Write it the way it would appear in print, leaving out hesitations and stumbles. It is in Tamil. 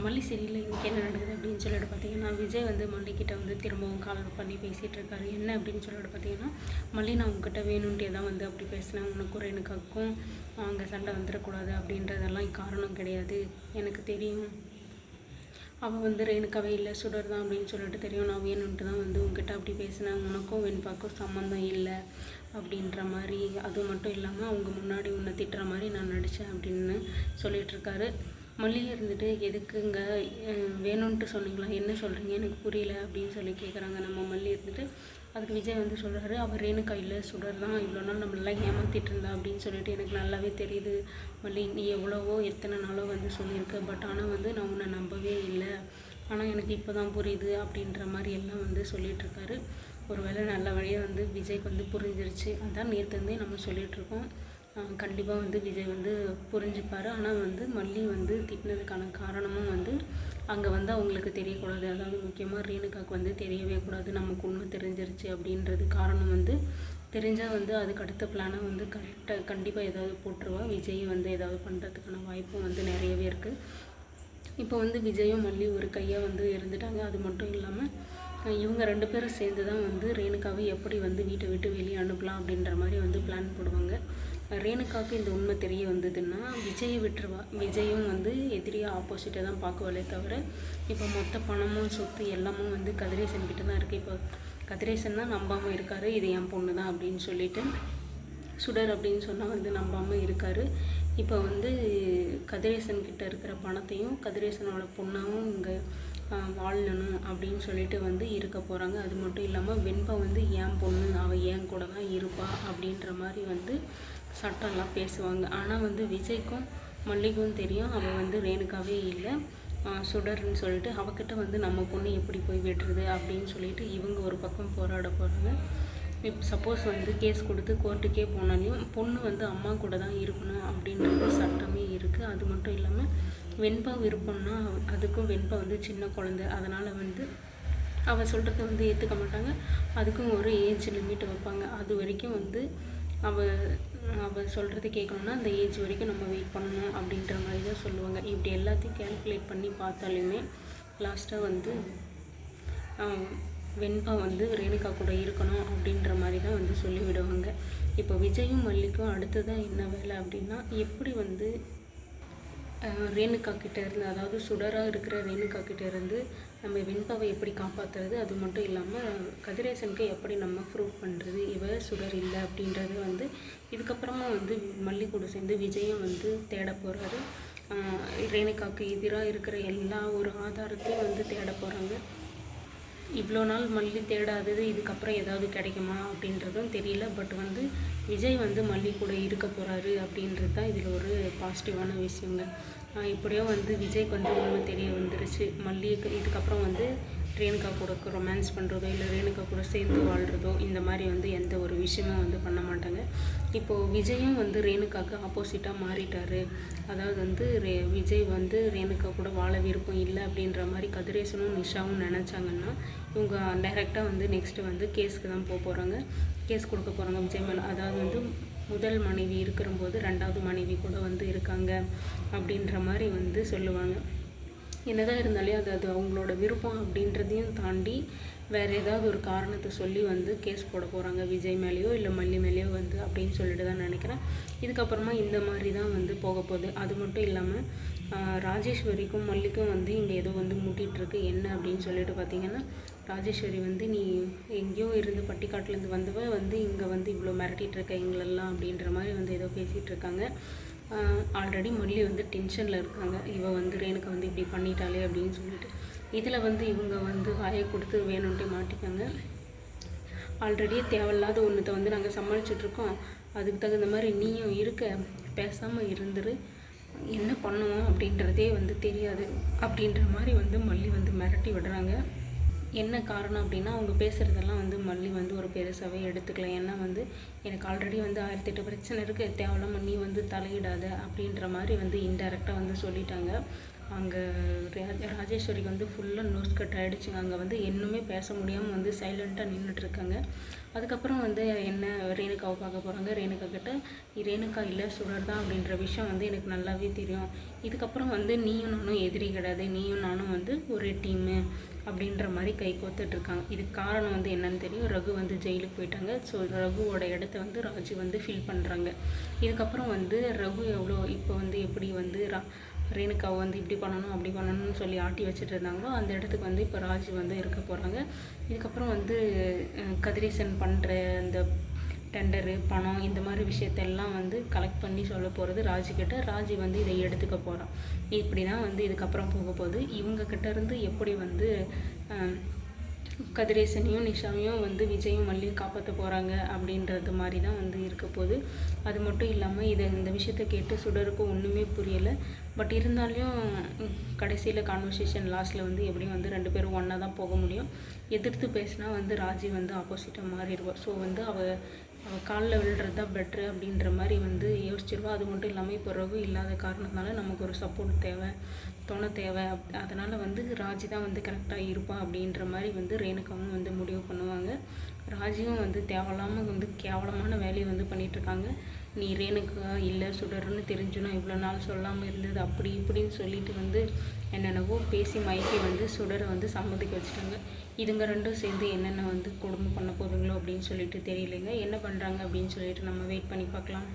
மல்லி சீரியலில் இன்றைக்கி என்ன நடக்குது அப்படின்னு சொல்லிட்டு பார்த்தீங்கன்னா, விஜய் வந்து மல்லிக்கிட்ட வந்து திரும்பவும் கால் பண்ணி பேசிகிட்டு இருக்காரு. என்ன அப்படின்னு சொல்லிட்டு பார்த்தீங்கன்னா, மல்லி நான் உங்ககிட்ட வேணும்ன்ட்டே தான் வந்து அப்படி பேசினேன். உனக்கும் ரேணுகாவுக்கும் அங்கே சண்டை வந்துடக்கூடாது அப்படின்றதெல்லாம் காரணம் கிடையாது. எனக்கு தெரியும் அவள் வந்து ரேணுகாவே இல்லை சுடர் தான் அப்படின்னு சொல்லிட்டு தெரியும். நான் வேணும்ன்ட்டு தான் வந்து உங்ககிட்ட அப்படி பேசினேன். உனக்கும் வெண்பாக்கும் சம்மந்தம் இல்லை அப்படின்ற மாதிரி. அது மட்டும் இல்லாமல் அவங்க முன்னாடி உன்னை திட்டுற மாதிரி நான் நடித்தேன் அப்படின்னு சொல்லிகிட்ருக்காரு. மல்லிகை இருந்துட்டு எதுக்குங்க வேணும்ன்ட்டு சொன்னீங்களா, என்ன சொல்கிறீங்க எனக்கு புரியல அப்படின்னு சொல்லி கேட்குறாங்க. நம்ம மல்லி இருந்துட்டு அதுக்கு விஜய் வந்து சொல்கிறாரு, அவர் ரேணுகா இல்லை சுடர் தான் இவ்வளோ நாள் நம்மளெல்லாம் ஏமாற்றிட்டு இருந்தா அப்படின்னு சொல்லிட்டு எனக்கு நல்லாவே தெரியுது மல்லி. நீ எவ்வளவோ எத்தனை நாளோ வந்து சொல்லியிருக்க, பட் ஆனால் வந்து நான் உன்னை நம்பவே இல்லை. ஆனால் எனக்கு இப்போ தான் புரியுது அப்படின்ற மாதிரி எல்லாம் வந்து சொல்லிகிட்ருக்காரு. ஒரு வேளை நல்ல வழியாக வந்து விஜய்க்கு வந்து புரிஞ்சிருச்சு. அதான் நேற்றுந்தே நம்ம சொல்லிகிட்ருக்கோம். கண்டிப்பாக வந்து விஜய் வந்து புரிஞ்சுப்பார். ஆனால் வந்து மல்லி வந்து திட்டினதுக்கான காரணமும் வந்து அங்கே வந்து அவங்களுக்கு தெரியக்கூடாது. அதாவது முக்கியமாக ரேணுகாவுக்கு வந்து தெரியவே கூடாது, நமக்கு உண்மை தெரிஞ்சிருச்சு அப்படின்றது காரணம் வந்து தெரிஞ்சால் வந்து அதுக்கு அடுத்த பிளானை வந்து கண்டிப்பாக ஏதாவது போட்டுருவா. விஜய் வந்து ஏதாவது பண்ணுறதுக்கான வாய்ப்பும் வந்து நிறையவே இருக்குது. இப்போ வந்து விஜயும் மல்லி ஒரு கையாக வந்து இருந்துட்டாங்க. அது மட்டும் இல்லாமல் இவங்க 2 பேரும் சேர்ந்து தான் வந்து ரேணுகாவை எப்படி வந்து வீட்டை விட்டு வெளியே அனுப்பலாம் அப்படின்ற மாதிரி வந்து பிளான் போடுவாங்க. ரேணுகாவுக்கு இந்த உண்மை தெரிய வந்ததுன்னா விஜயை விட்டுருவா. விஜயும் வந்து எதிரியாக ஆப்போசிட்டாக தான் பார்க்குவாளே தவிர இப்போ மொத்த பணமும் சொத்து எல்லாமும் வந்து கதிரேசன் கிட்ட தான் இருக்குது. இப்போ கதிரேசன் தான் நம்பாமல் இருக்கார், இது என் பொண்ணு தான் அப்படின்னு சொல்லிட்டு. சுடர் அப்படின்னு சொன்னால் வந்து நம்பாமல் இருக்கார். இப்போ வந்து கதிரேசன் கிட்ட இருக்கிற பணத்தையும் கதிரேசனோட பொண்ணாவும் இங்கே வாழணும் அப்படின்னு சொல்லிட்டு வந்து இருக்க போகிறாங்க. அது மட்டும் இல்லாமல் வெண்பா வந்து என் பொண்ணு, அவள் என் கூட தான் இருப்பா அப்படின்ற மாதிரி வந்து சட்டம்லாம் பேசுவாங்க. ஆனால் வந்து விஜய்க்கும் மல்லிக்கும் தெரியும் அவள் வந்து ரேணுகாவே இல்லை சுடர்ன்னு சொல்லிட்டு. அவகிட்ட வந்து நம்ம பொண்ணு எப்படி போய் விடுறது அப்படின்னு சொல்லிட்டு இவங்க ஒரு பக்கம் போராட போகிறாங்க. இப்போ சப்போஸ் வந்து கேஸ் கொடுத்து கோர்ட்டுக்கே போனாலையும் பொண்ணு வந்து அம்மா கூட தான் இருக்கணும் அப்படின்றது சட்டமே இருக்குது. அது மட்டும் இல்லாமல் வெண்பா விருப்பம்னா அதுக்கும் வெண்பா வந்து சின்ன குழந்தை, அதனால் வந்து அவள் சொல்கிறத வந்து ஏற்றுக்க மாட்டாங்க. அதுக்கும் ஒரு ஏஜ் லிமிட் வைப்பாங்க. அது வரைக்கும் வந்து அவள் சொல்கிறத கேட்கணுன்னா அந்த ஏஜ் வரைக்கும் நம்ம வெயிட் பண்ணணும் அப்படின்ற மாதிரி தான் சொல்லுவாங்க. இப்படி எல்லாத்தையும் கேல்குலேட் பண்ணி பார்த்தாலுமே லாஸ்ட்டாக வந்து வெண்பா வந்து ரேணுகா கூட இருக்கணும் அப்படின்ற மாதிரி தான் வந்து சொல்லிவிடுவாங்க. இப்போ விஜயும் மல்லிக்கும் அடுத்ததான் என்ன வேலை அப்படின்னா, எப்படி வந்து ரேணுகா கிட்டே இருந்து, அதாவது சுடராக இருக்கிற ரேணுகா கிட்டே இருந்து நம்ம வெண்பாவை எப்படி காப்பாற்றுறது, அது மட்டும் இல்லாமல் கதிரேசனுக்கு எப்படி நம்ம ப்ரூவ் பண்ணுறது இவ சுடர் இல்லை அப்படின்றது வந்து இதுக்கப்புறமா வந்து மல்லி கூட சேர்ந்து விஜயம் வந்து தேட போகிறாரு. ரேணுகாவுக்கு எதிராக இருக்கிற எல்லா ஒரு ஆதாரத்தையும் வந்து தேட போகிறாங்க. இவ்வளோ நாள் மல்லி தேடாதது இதுக்கப்புறம் ஏதாவது கிடைக்குமா அப்படின்றதும் தெரியல. பட் வந்து விஜய் வந்து மல்லி கூட இருக்க போகிறாரு அப்படின்றது தான் இதில் ஒரு பாசிட்டிவான விஷயங்க. இப்படியோ வந்து விஜய்க்கு வந்து உண்மை தெரிய வந்துருச்சு. மல்லிக்கு இதுக்கப்புறம் வந்து ரேணுகா கூட ரொமான்ஸ் பண்ணுறதோ இல்லை ரேணுகா கூட சேர்ந்து வாழ்கிறதோ இந்த மாதிரி வந்து எந்த ஒரு விஷயமும் வந்து பண்ண மாட்டாங்க. இப்போது விஜயும் வந்து ரேணுகாவுக்கு ஆப்போசிட்டாக மாறிட்டார். அதாவது வந்து விஜய் வந்து ரேணுகா கூட வாழ விருப்பம் இல்லை அப்படின்ற மாதிரி கதிரேசனும் நிஷாவும் நினச்சாங்கன்னா இவங்க டைரெக்டாக வந்து நெக்ஸ்ட்டு வந்து கேஸுக்கு தான் போகிறாங்க. கேஸ் கொடுக்க போகிறாங்க விஜய் மேலே. அதாவது வந்து முதல் மனைவி இருக்கிறம்போது 2வது மனைவி கூட வந்து இருக்காங்க அப்படின்ற மாதிரி வந்து சொல்லுவாங்க. என்னதான் இருந்தாலே அது அவங்களோட விருப்பம் அப்படின்றதையும் தாண்டி வேறு ஏதாவது ஒரு காரணத்தை சொல்லி வந்து கேஸ் போட போகிறாங்க விஜய் மேலேயோ இல்லை மல்லி மேலேயோ வந்து அப்படின்னு சொல்லிட்டு தான் நினைக்கிறேன். இதுக்கப்புறமா இந்த மாதிரி தான் வந்து போக போகுது. அது மட்டும் இல்லாமல் ராஜேஸ்வரிக்கும் மல்லிக்கும் வந்து இங்கே ஏதோ வந்து முட்டிகிட்ருக்கு. என்ன அப்படின்னு சொல்லிட்டு பார்த்தீங்கன்னா, ராஜேஸ்வரி வந்து நீ எங்கேயோ இருந்து பட்டிக்காட்டிலேருந்து வந்தவ வந்து இங்கே வந்து இவ்வளோ மிரட்டிகிட்ருக்க எங்களெல்லாம் அப்படின்ற மாதிரி வந்து ஏதோ பேசிகிட்டு இருக்காங்க. ஆல்ரெடி மல்லி வந்து டென்ஷனில் இருக்காங்க. இவள் வந்து ரேணுகா வந்து இப்படி பண்ணிட்டாலே அப்படின்னு சொல்லிட்டு. இதில் வந்து இவங்க வந்து வாயை கொடுத்து வேணும்ன்ட்டு மாட்டிக்காங்க. ஆல்ரெடியே தேவையில்லாத ஒன்றத்தை வந்து நாங்கள் சமாளிச்சிட்ருக்கோம், அதுக்கு தகுந்த மாதிரி நீயும் இருக்க, பேசாமல் இருந்துரு, என்ன பண்ணுவோம் அப்படின்றதே வந்து தெரியாது அப்படின்ற மாதிரி வந்து மல்லி வந்து மிரட்டி விடுறாங்க. என்ன காரணம் அப்படின்னா அவங்க பேசுகிறதெல்லாம் வந்து மல்லி வந்து ஒரு பெருசாகவே எடுத்துக்கல. ஏன்னா வந்து எனக்கு ஆல்ரெடி வந்து 1008 பிரச்சனை இருக்குது, தேவையில்லாமல் நீ வந்து தலையிடாத அப்படின்ற மாதிரி வந்து இன்டைரக்டாக வந்து சொல்லிட்டாங்க. அங்கே ராஜேஸ்வரிக்கு வந்து ஃபுல்லாக நோஸ் கட் ஆகிடுச்சுங்க. அங்கே வந்து இன்னுமே பேச முடியாமல் வந்து சைலண்ட்டாக நின்றுட்டுருக்காங்க. அதுக்கப்புறம் வந்து என்ன ரேணுகாவை பார்க்க போகிறாங்க. ரேணுகா கிட்ட ரேணுகா இல்லை சுடர் தான் அப்படின்ற விஷயம் வந்து எனக்கு நல்லாவே தெரியும். இதுக்கப்புறம் வந்து நீயும் நானும் எதிரி கிடையாது, நீயும் நானும் வந்து ஒரே டீமு அப்படின்ற மாதிரி கை கோத்துட்ருக்காங்க. இதுக்கு காரணம் வந்து என்னன்னு தெரியும். ரகு வந்து ஜெயிலுக்கு போயிட்டாங்க. ஸோ ரகுவோட இடத்த வந்து ராஜி வந்து ஃபில் பண்ணுறாங்க. இதுக்கப்புறம் வந்து ரகு எவ்வளோ இப்போ வந்து எப்படி வந்து ரேணுகாவை வந்து இப்படி பண்ணணும் அப்படி பண்ணணும்னு சொல்லி ஆட்டி வச்சுட்டு இருந்தாங்களோ அந்த இடத்துக்கு வந்து இப்போ ராஜி வந்து இருக்க போகிறாங்க. இதுக்கப்புறம் வந்து கதிரேசன் பண்ணுற இந்த டெண்டரு பணம் இந்த மாதிரி விஷயத்தெல்லாம் வந்து கலெக்ட் பண்ணி சொல்ல போகிறது ராஜிக்கிட்ட. ராஜி வந்து இதை எடுத்துக்க போகிறான். இப்படி தான் வந்து இதுக்கப்புறம் போக போகுது. இவங்கக்கிட்டேருந்து எப்படி வந்து கதிரேசனையும் நிஷாவையும் வந்து விஜயும் மல்லியும் காப்பாற்ற போகிறாங்க அப்படின்றது மாதிரி தான் வந்து இருக்க போகுது. அது மட்டும் இல்லாமல் இந்த விஷயத்த கேட்டு சுடருக்கும் ஒன்றுமே புரியலை. பட் இருந்தாலும் கடைசியில் கான்வர்சேஷன் லாஸ்ட்டில் வந்து எப்படியும் வந்து 2 பேரும் ஒன்றா தான் போக முடியும். எதிர்த்து பேசினா வந்து ராஜி வந்து ஆப்போசிட்டாக மாறிடுவாள். ஸோ வந்து அவள் காலில் விழுறது தான் பெட்ரு அப்படின்ற மாதிரி வந்து யோசிச்சிருவா. அது மட்டும் இல்லாமல் இப்போ ரகு இல்லாத காரணத்தினால நமக்கு ஒரு சப்போர்ட் தேவை, துணை தேவை. அதனால் வந்து ராஜி தான் வந்து கரெக்டாக இருப்பா அப்படின்ற மாதிரி வந்து ரேணுகாவும் வந்து முடிவு பண்ணுவாங்க. ராஜியும் வந்து தேவையில்லாமல் வந்து கேவலமான வேலையை வந்து பண்ணிகிட்ருக்காங்க. நீ ரேணுகா இல்லை சுடர்னு தெரிஞ்சுனா இவ்வளோ நாள் சொல்லாமல் இருந்தது அப்படி இப்படின்னு சொல்லிட்டு வந்து என்னென்னவோ பேசி மயக்கி வந்து சுடரை வந்து சம்மதிக்க வச்சுட்டாங்க. இதுங்க ரெண்டும் சேர்ந்து என்னென்ன வந்து குடும்பம் பண்ண போதுங்களோ அப்படின்னு சொல்லிட்டு தெரியலைங்க. என்ன பண்ணுறாங்க அப்படின்னு சொல்லிட்டு நம்ம வெயிட் பண்ணி பார்க்கலாம்.